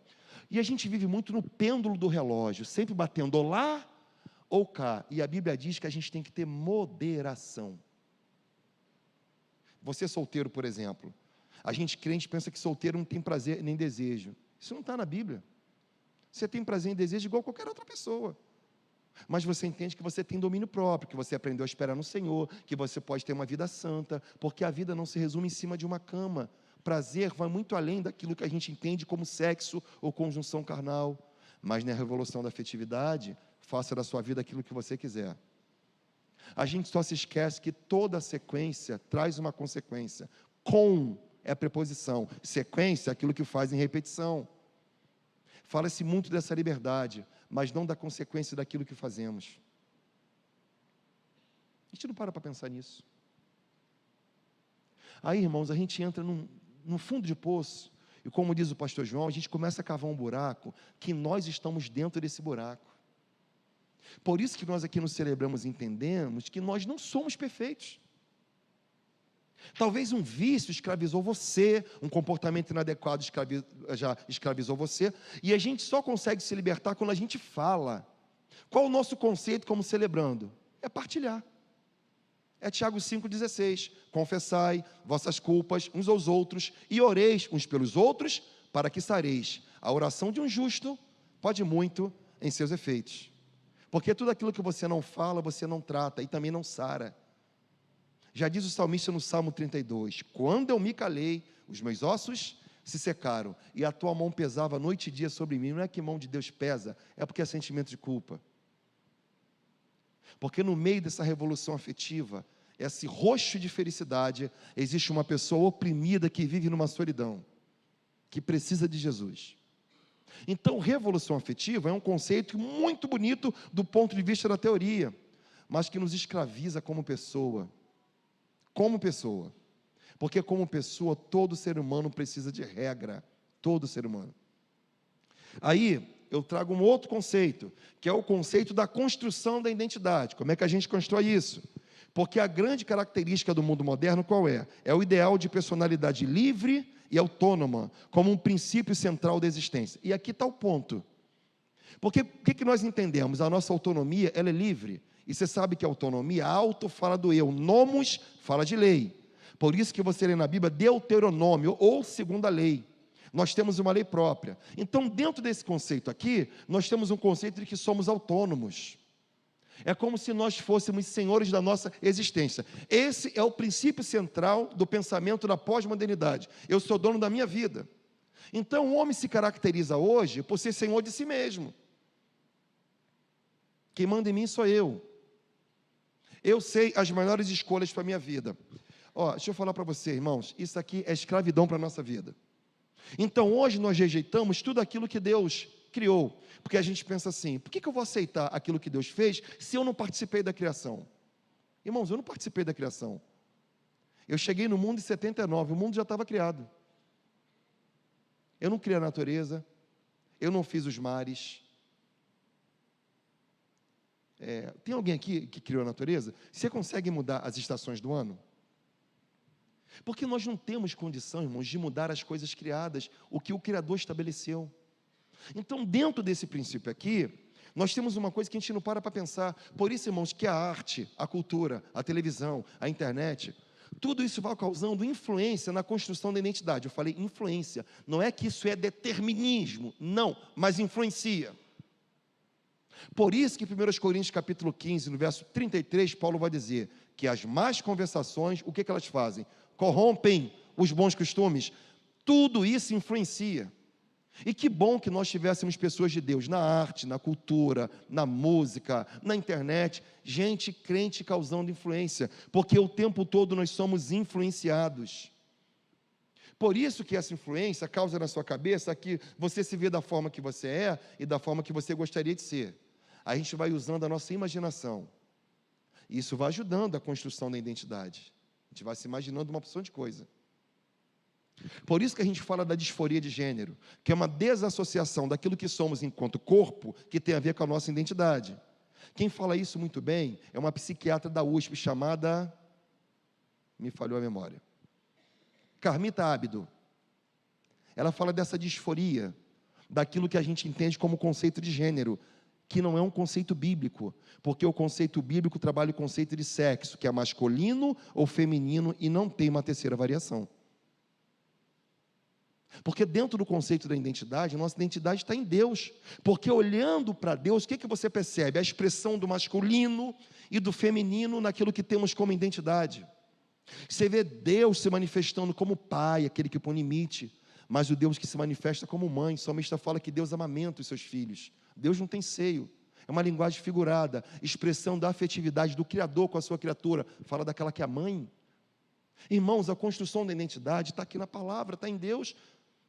E a gente vive muito no pêndulo do relógio, sempre batendo ou lá ou cá. E a Bíblia diz que a gente tem que ter moderação. Você solteiro, por exemplo. A gente crente pensa que solteiro não tem prazer nem desejo. Isso não está na Bíblia. Você tem prazer e desejo igual qualquer outra pessoa. Mas você entende que você tem domínio próprio, que você aprendeu a esperar no Senhor, que você pode ter uma vida santa, porque a vida não se resume em cima de uma cama. Prazer vai muito além daquilo que a gente entende como sexo ou conjunção carnal. Mas na revolução da afetividade, faça da sua vida aquilo que você quiser. A gente só se esquece que toda sequência traz uma consequência. Com é a preposição, sequência é aquilo que faz em repetição. Fala-se muito dessa liberdade, mas não da consequência daquilo que fazemos. A gente não para pensar nisso. Aí, irmãos, a gente entra num fundo de poço, e como diz o pastor João, a gente começa a cavar um buraco, que nós estamos dentro desse buraco. Por isso que nós aqui nos celebramos e entendemos que nós não somos perfeitos. Talvez um vício escravizou você, um comportamento inadequado já escravizou você, e a gente só consegue se libertar quando a gente fala. Qual o nosso conceito como celebrando? É partilhar. É Tiago 5,16, confessai vossas culpas uns aos outros, e oreis uns pelos outros, para que sareis. A oração de um justo pode muito em seus efeitos. Porque tudo aquilo que você não fala, você não trata, e também não sara. Já diz o salmista no Salmo 32, quando eu me calei, os meus ossos se secaram, e a tua mão pesava noite e dia sobre mim. Não é que a mão de Deus pesa, é porque é sentimento de culpa. Porque no meio dessa revolução afetiva, esse roxo de felicidade, existe uma pessoa oprimida que vive numa solidão, que precisa de Jesus. Então, revolução afetiva é um conceito muito bonito do ponto de vista da teoria, mas que nos escraviza como pessoa. Como pessoa. Porque como pessoa, todo ser humano precisa de regra. Todo ser humano. Aí, eu trago um outro conceito, que é o conceito da construção da identidade. Como é que a gente constrói isso? Porque a grande característica do mundo moderno qual é? É o ideal de personalidade livre e autônoma, como um princípio central da existência. E aqui está o ponto. Porque o que nós entendemos? A nossa autonomia, ela é livre. E você sabe que a autonomia, auto fala do eu, nomos fala de lei. Por isso que você lê na Bíblia Deuteronômio, ou segunda lei. Nós temos uma lei própria. Então, dentro desse conceito aqui, nós temos um conceito de que somos autônomos. É como se nós fôssemos senhores da nossa existência. Esse é o princípio central do pensamento da pós-modernidade. Eu sou dono da minha vida. Então, o homem se caracteriza hoje por ser senhor de si mesmo. Quem manda em mim sou eu. Eu sei as melhores escolhas para a minha vida. Deixa eu falar para você, irmãos, isso aqui é escravidão para a nossa vida. Então, hoje nós rejeitamos tudo aquilo que Deus criou, porque a gente pensa assim, por que eu vou aceitar aquilo que Deus fez, se eu não participei da criação? Irmãos, eu não participei da criação. Eu cheguei no mundo em 79, o mundo já estava criado. Eu não criei a natureza, eu não fiz os mares. Tem alguém aqui que criou a natureza? Você consegue mudar as estações do ano? Porque nós não temos condição, irmãos, de mudar as coisas criadas, o que o Criador estabeleceu. Então, dentro desse princípio aqui, nós temos uma coisa que a gente não para pensar. Por isso, irmãos, que a arte, a cultura, a televisão, a internet, tudo isso vai causando influência na construção da identidade. Eu falei influência, não é que isso é determinismo, não, mas influencia. Por isso que em 1 Coríntios capítulo 15, no verso 33, Paulo vai dizer que as más conversações, o que elas fazem? Corrompem os bons costumes. Tudo isso influencia. E que bom que nós tivéssemos pessoas de Deus na arte, na cultura, na música, na internet, gente crente causando influência, porque o tempo todo nós somos influenciados. Por isso que essa influência causa na sua cabeça que você se vê da forma que você é e da forma que você gostaria de ser. A gente vai usando a nossa imaginação. E isso vai ajudando a construção da identidade. A gente vai se imaginando uma opção de coisa. Por isso que a gente fala da disforia de gênero, que é uma desassociação daquilo que somos enquanto corpo, que tem a ver com a nossa identidade. Quem fala isso muito bem é uma psiquiatra da USP chamada, me falhou a memória, Carmita Ábido. Ela fala dessa disforia, daquilo que a gente entende como conceito de gênero, que não é um conceito bíblico, porque o conceito bíblico trabalha o conceito de sexo, que é masculino ou feminino, e não tem uma terceira variação. Porque dentro do conceito da identidade, nossa identidade está em Deus. Porque olhando para Deus, o que você percebe? A expressão do masculino e do feminino naquilo que temos como identidade. Você vê Deus se manifestando como pai, aquele que põe limite, mas o Deus que se manifesta como mãe. O salmista fala que Deus amamenta os seus filhos. Deus não tem seio. É uma linguagem figurada, expressão da afetividade do Criador com a sua criatura. Fala daquela que é a mãe. Irmãos, a construção da identidade está aqui na palavra, está em Deus.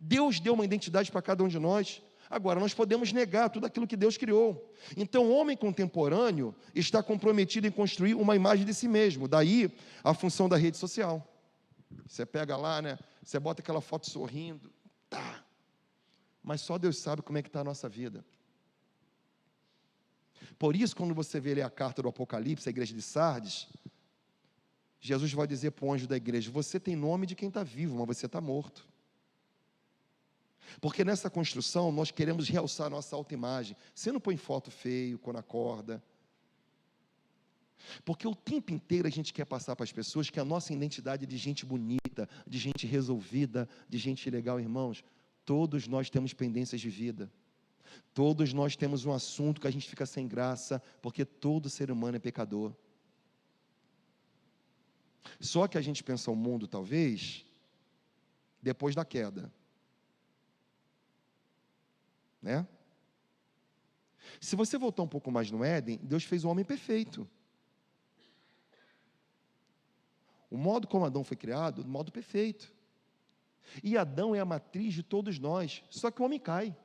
Deus deu uma identidade para cada um de nós. Agora, nós podemos negar tudo aquilo que Deus criou. Então, o homem contemporâneo está comprometido em construir uma imagem de si mesmo. Daí, a função da rede social. Você pega lá, né? Você bota aquela foto sorrindo. Tá. Mas só Deus sabe como é que está a nossa vida. Por isso, quando você vê a carta do Apocalipse, a igreja de Sardes, Jesus vai dizer para o anjo da igreja: você tem nome de quem está vivo, mas você está morto. Porque nessa construção nós queremos realçar a nossa autoimagem. Você não põe foto feio quando acorda. Porque o tempo inteiro a gente quer passar para as pessoas que a nossa identidade é de gente bonita, de gente resolvida, de gente legal. Irmãos, todos nós temos pendências de vida. Todos nós temos um assunto que a gente fica sem graça, porque todo ser humano é pecador. Só que a gente pensa o mundo, talvez, depois da queda. Né? Se você voltar um pouco mais no Éden, Deus fez o homem perfeito. O modo como Adão foi criado, o modo perfeito. E Adão é a matriz de todos nós, só que o homem cai.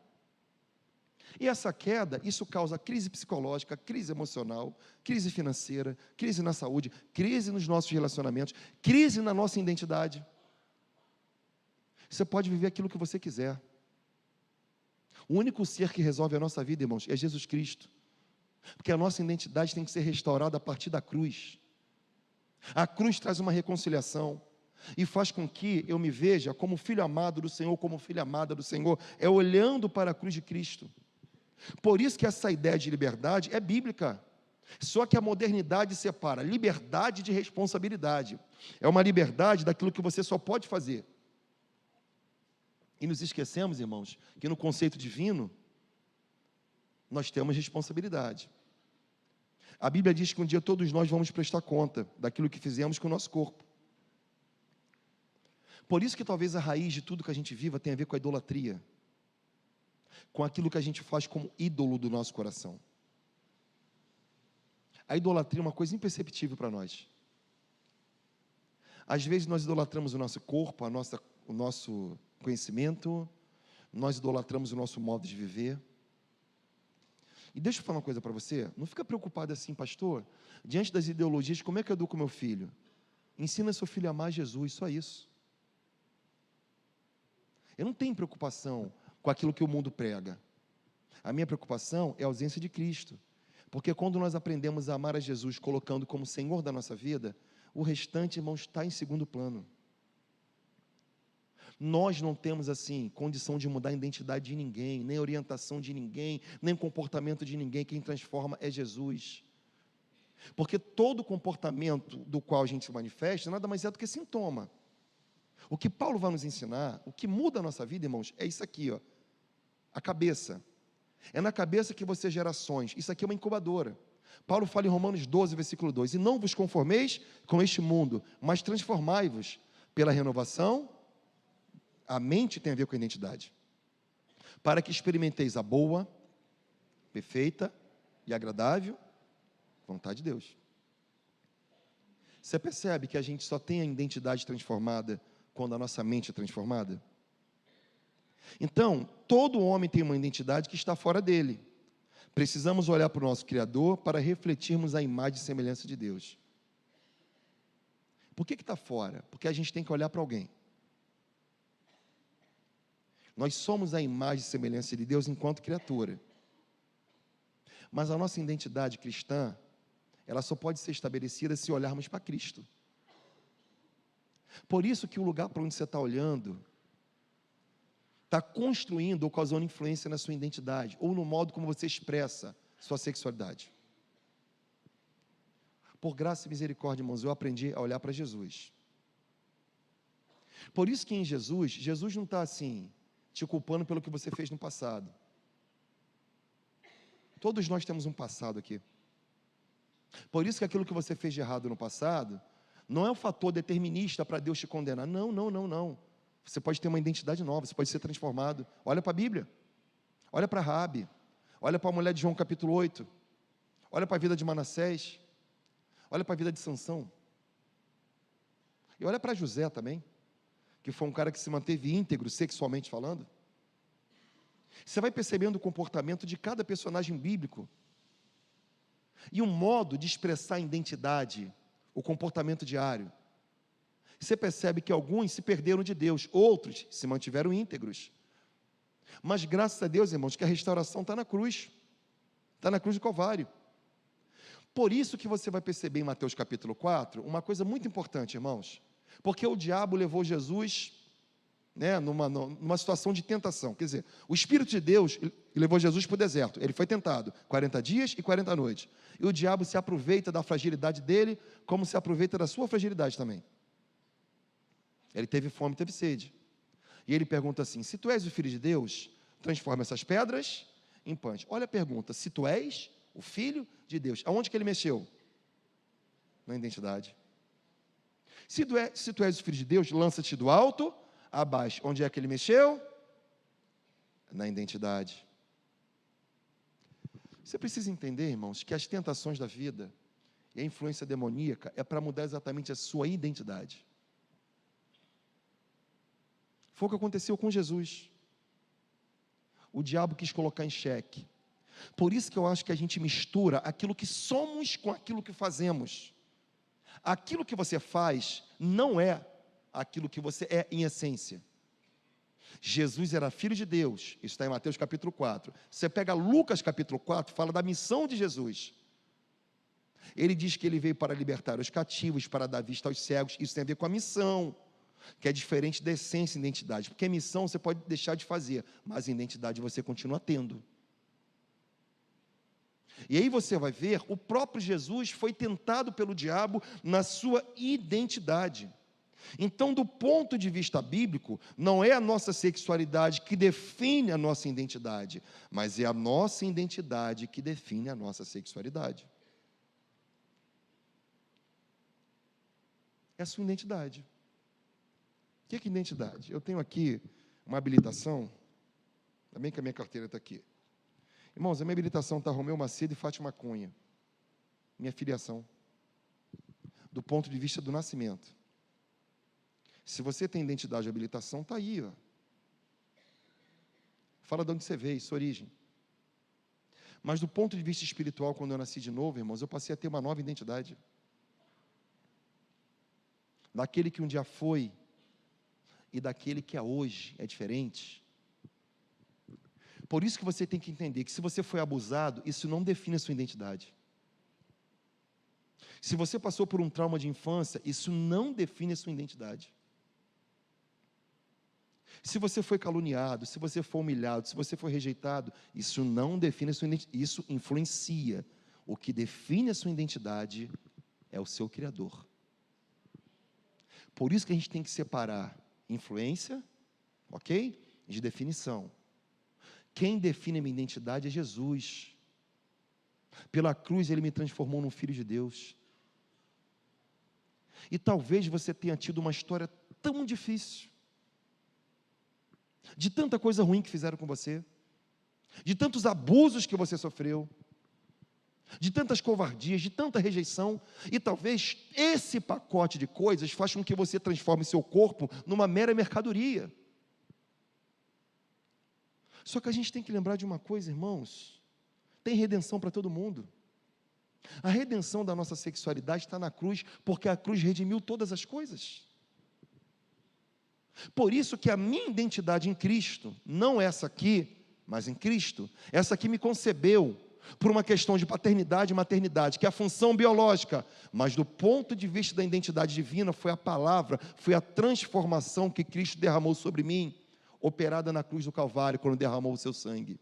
E essa queda, isso causa crise psicológica, crise emocional, crise financeira, crise na saúde, crise nos nossos relacionamentos, crise na nossa identidade. Você pode viver aquilo que você quiser. O único ser que resolve a nossa vida, irmãos, é Jesus Cristo. Porque a nossa identidade tem que ser restaurada a partir da cruz. A cruz traz uma reconciliação e faz com que eu me veja como filho amado do Senhor, como filha amada do Senhor, é olhando para a cruz de Cristo. Por isso que essa ideia de liberdade é bíblica. Só que a modernidade separa liberdade de responsabilidade. É uma liberdade daquilo que você só pode fazer. E nos esquecemos, irmãos, que no conceito divino, nós temos responsabilidade. A Bíblia diz que um dia todos nós vamos prestar conta daquilo que fizemos com o nosso corpo. Por isso que talvez a raiz de tudo que a gente viva tenha a ver com a idolatria. Com aquilo que a gente faz como ídolo do nosso coração. A idolatria é uma coisa imperceptível para nós. Às vezes nós idolatramos o nosso corpo, o nosso conhecimento, nós idolatramos o nosso modo de viver. E deixa eu falar uma coisa para você, não fica preocupado assim, pastor, diante das ideologias, como é que eu educo meu filho? Ensina seu filho a amar Jesus, só isso. Eu não tenho preocupação com aquilo que o mundo prega. A minha preocupação é a ausência de Cristo. Porque quando nós aprendemos a amar a Jesus, colocando como Senhor da nossa vida, o restante, irmãos, está em segundo plano. Nós não temos, assim, condição de mudar a identidade de ninguém, nem a orientação de ninguém, nem o comportamento de ninguém. Quem transforma é Jesus. Porque todo comportamento do qual a gente se manifesta, nada mais é do que sintoma. O que Paulo vai nos ensinar, o que muda a nossa vida, irmãos, é isso aqui, ó, a cabeça. É na cabeça que você gera ações. Isso aqui é uma incubadora. Paulo fala em Romanos 12, versículo 2: e não vos conformeis com este mundo, mas transformai-vos pela renovação. A mente tem a ver com a identidade. Para que experimenteis a boa, perfeita e agradável vontade de Deus. Você percebe que a gente só tem a identidade transformada quando a nossa mente é transformada? Então, todo homem tem uma identidade que está fora dele. Precisamos olhar para o nosso Criador para refletirmos a imagem e semelhança de Deus. Por que está fora? Porque a gente tem que olhar para alguém. Nós somos a imagem e semelhança de Deus enquanto criatura. Mas a nossa identidade cristã, ela só pode ser estabelecida se olharmos para Cristo. Por isso que o lugar para onde você está olhando está construindo ou causando influência na sua identidade, ou no modo como você expressa sua sexualidade. Por graça e misericórdia, irmãos, eu aprendi a olhar para Jesus. Por isso que em Jesus, Jesus não está assim, te culpando pelo que você fez no passado. Todos nós temos um passado aqui. Por isso que aquilo que você fez de errado no passado, não é um fator determinista para Deus te condenar. Não, não, não, não. Você pode ter uma identidade nova, você pode ser transformado. Olha para a Bíblia. Olha para Raabe. Olha para a mulher de João capítulo 8. Olha para a vida de Manassés. Olha para a vida de Sansão. E olha para José também, que foi um cara que se manteve íntegro, sexualmente falando. Você vai percebendo o comportamento de cada personagem bíblico. E um modo de expressar a identidade, o comportamento diário. Você percebe que alguns se perderam de Deus, outros se mantiveram íntegros. Mas graças a Deus, irmãos, que a restauração está na cruz. Está na cruz do Calvário. Por isso que você vai perceber em Mateus capítulo 4, uma coisa muito importante, irmãos. Porque o diabo levou Jesus, numa situação de tentação. Quer dizer, o Espírito de Deus levou Jesus para o deserto. Ele foi tentado 40 dias e 40 noites. E o diabo se aproveita da fragilidade dele, como se aproveita da sua fragilidade também. Ele teve fome, teve sede. E ele pergunta assim: se tu és o Filho de Deus, transforma essas pedras em pães. Olha a pergunta: se tu és o Filho de Deus, aonde que ele mexeu? Na identidade. Se tu és o Filho de Deus, lança-te do alto abaixo. Onde é que ele mexeu? Na identidade. Você precisa entender, irmãos, que as tentações da vida e a influência demoníaca é para mudar exatamente a sua identidade. Foi o que aconteceu com Jesus. O diabo quis colocar em xeque. Por isso que eu acho que a gente mistura aquilo que somos com aquilo que fazemos. Aquilo que você faz não é aquilo que você é em essência. Jesus era filho de Deus, isso está em Mateus capítulo 4. Você pega Lucas capítulo 4, fala da missão de Jesus. Ele diz que ele veio para libertar os cativos, para dar vista aos cegos. Isso tem a ver com a missão, que é diferente da essência e identidade. Porque a missão você pode deixar de fazer, mas a identidade você continua tendo. E aí você vai ver, o próprio Jesus foi tentado pelo diabo na sua identidade. Então, do ponto de vista bíblico, não é a nossa sexualidade que define a nossa identidade, mas é a nossa identidade que define a nossa sexualidade. É a sua identidade. O que é identidade? Eu tenho aqui uma habilitação, ainda bem que a minha carteira está aqui. Irmãos, a minha habilitação está Romeu Macedo e Fátima Cunha. Minha filiação. Do ponto de vista do nascimento. Se você tem identidade de habilitação, está aí. Ó. Fala de onde você veio, sua origem. Mas do ponto de vista espiritual, quando eu nasci de novo, irmãos, eu passei a ter uma nova identidade. Daquele que um dia foi e daquele que é hoje, é diferente. Por isso que você tem que entender que se você foi abusado, isso não define a sua identidade. Se você passou por um trauma de infância, isso não define a sua identidade. Se você foi caluniado, se você foi humilhado, se você foi rejeitado, isso não define a sua identidade, isso influencia. O que define a sua identidade é o seu Criador. Por isso que a gente tem que separar influência, ok? De definição. Quem define a minha identidade é Jesus. Pela cruz Ele me transformou num filho de Deus. E talvez você tenha tido uma história tão difícil, de tanta coisa ruim que fizeram com você, de tantos abusos que você sofreu, de tantas covardias, de tanta rejeição, e talvez esse pacote de coisas faça com que você transforme seu corpo numa mera mercadoria. Só que a gente tem que lembrar de uma coisa, irmãos, tem redenção para todo mundo. A redenção da nossa sexualidade está na cruz, porque a cruz redimiu todas as coisas. Por isso que a minha identidade em Cristo, não essa aqui, mas em Cristo, essa aqui me concebeu por uma questão de paternidade e maternidade, que é a função biológica, mas do ponto de vista da identidade divina, foi a palavra, foi a transformação que Cristo derramou sobre mim, operada na cruz do Calvário, quando derramou o seu sangue.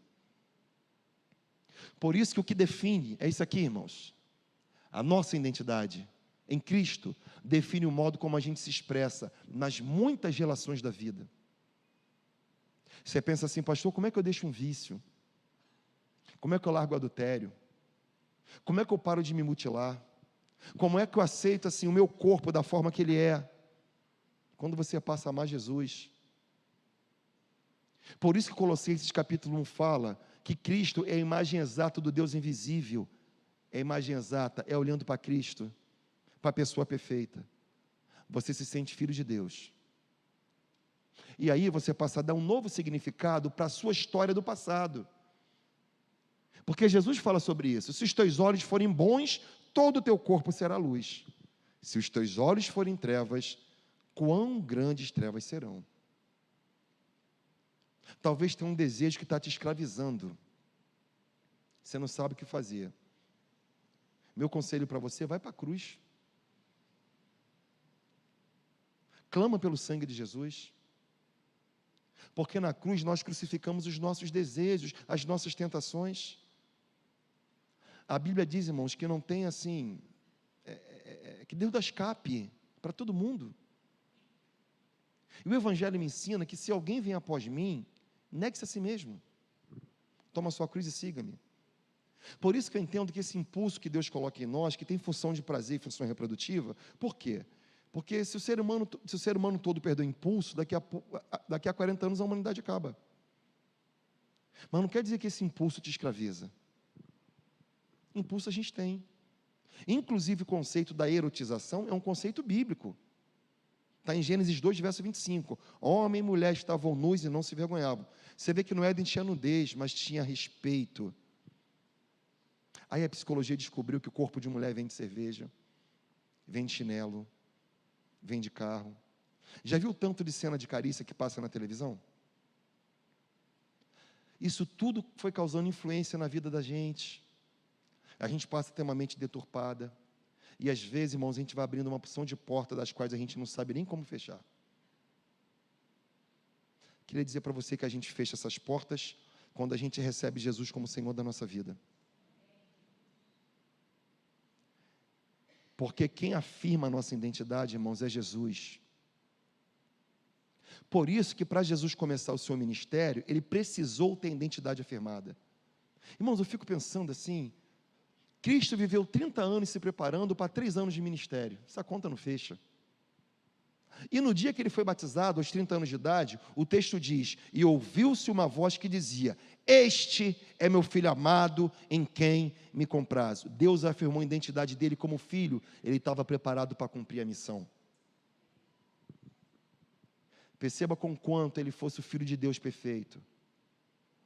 Por isso que o que define, é isso aqui, irmãos, a nossa identidade em Cristo, define o modo como a gente se expressa nas muitas relações da vida. Você pensa assim, pastor, como é que eu deixo um vício? Como é que eu largo o adultério? Como é que eu paro de me mutilar? Como é que eu aceito assim o meu corpo da forma que ele é? Quando você passa a amar Jesus. Por isso que Colossenses capítulo 1 fala que Cristo é a imagem exata do Deus invisível. É a imagem exata, é olhando para Cristo, para a pessoa perfeita. Você se sente filho de Deus. E aí você passa a dar um novo significado para a sua história do passado. Porque Jesus fala sobre isso. Se os teus olhos forem bons, todo o teu corpo será luz. Se os teus olhos forem trevas, quão grandes trevas serão. Talvez tenha um desejo que está te escravizando. Você não sabe o que fazer. Meu conselho para você, vai para a cruz. Clama pelo sangue de Jesus. Porque na cruz nós crucificamos os nossos desejos, as nossas tentações. A Bíblia diz, irmãos, que não tem assim, que Deus dá escape para todo mundo. E o Evangelho me ensina que se alguém vem após mim, negue-se a si mesmo. Toma a sua cruz e siga-me. Por isso que eu entendo que esse impulso que Deus coloca em nós, que tem função de prazer e função reprodutiva, por quê? Porque se o ser humano todo perder o impulso, daqui a 40 anos a humanidade acaba. Mas não quer dizer que esse impulso te escraviza. Impulso a gente tem. Inclusive o conceito da erotização é um conceito bíblico. Está em Gênesis 2, verso 25. Homem e mulher estavam nus e não se vergonhavam. Você vê que no Éden tinha nudez, mas tinha respeito. Aí a psicologia descobriu que o corpo de mulher vem de cerveja, vem de chinelo, vem de carro. Já viu o tanto de cena de carícia que passa na televisão? Isso tudo foi causando influência na vida da gente. A gente passa a ter uma mente deturpada. E às vezes, irmãos, a gente vai abrindo uma porção de portas das quais a gente não sabe nem como fechar. Queria dizer para você que a gente fecha essas portas quando a gente recebe Jesus como Senhor da nossa vida. Porque quem afirma a nossa identidade, irmãos, é Jesus. Por isso que para Jesus começar o seu ministério, ele precisou ter identidade afirmada. Irmãos, eu fico pensando assim, Cristo viveu 30 anos se preparando para 3 anos de ministério. Essa conta não fecha. E no dia que ele foi batizado, aos 30 anos de idade, o texto diz, e ouviu-se uma voz que dizia, este é meu filho amado, em quem me comprazo. Deus afirmou a identidade dele como filho, ele estava preparado para cumprir a missão. Perceba com quanto ele fosse o filho de Deus perfeito.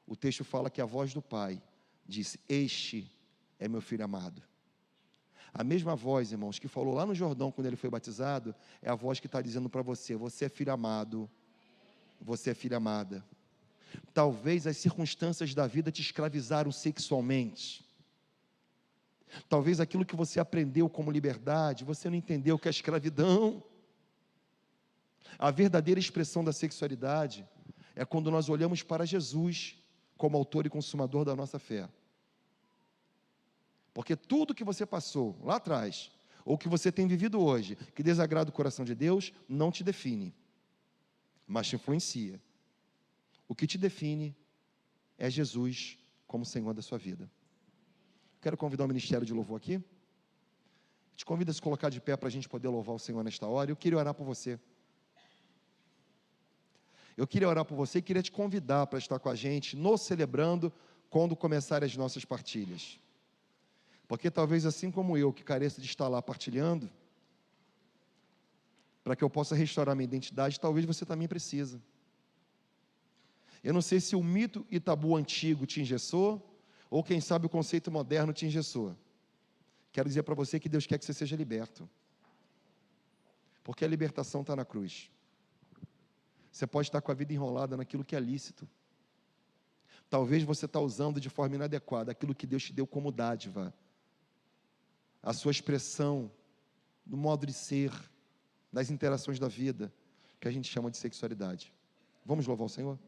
O texto fala que a voz do Pai disse, este é meu filho amado. A mesma voz, irmãos, que falou lá no Jordão quando ele foi batizado, é a voz que está dizendo para você, você é filho amado, você é filha amada. Talvez as circunstâncias da vida te escravizaram sexualmente. Talvez aquilo que você aprendeu como liberdade, você não entendeu que é escravidão. A verdadeira expressão da sexualidade é quando nós olhamos para Jesus como autor e consumador da nossa fé. Porque tudo que você passou lá atrás, ou que você tem vivido hoje, que desagrada o coração de Deus, não te define, mas te influencia. O que te define é Jesus como Senhor da sua vida. Quero convidar o ministério de louvor aqui. Te convido a se colocar de pé para a gente poder louvar o Senhor nesta hora. Eu queria orar por você. Eu queria orar por você e queria te convidar para estar com a gente, nos celebrando, quando começarem as nossas partilhas. Porque talvez assim como eu, que careço de estar lá partilhando, para que eu possa restaurar minha identidade, talvez você também precisa. Eu não sei se o mito e tabu antigo te engessou, ou quem sabe o conceito moderno te engessou. Quero dizer para você que Deus quer que você seja liberto. Porque a libertação está na cruz. Você pode estar com a vida enrolada naquilo que é lícito. Talvez você está usando de forma inadequada aquilo que Deus te deu como dádiva. A sua expressão, do modo de ser, das interações da vida, que a gente chama de sexualidade. Vamos louvar o Senhor?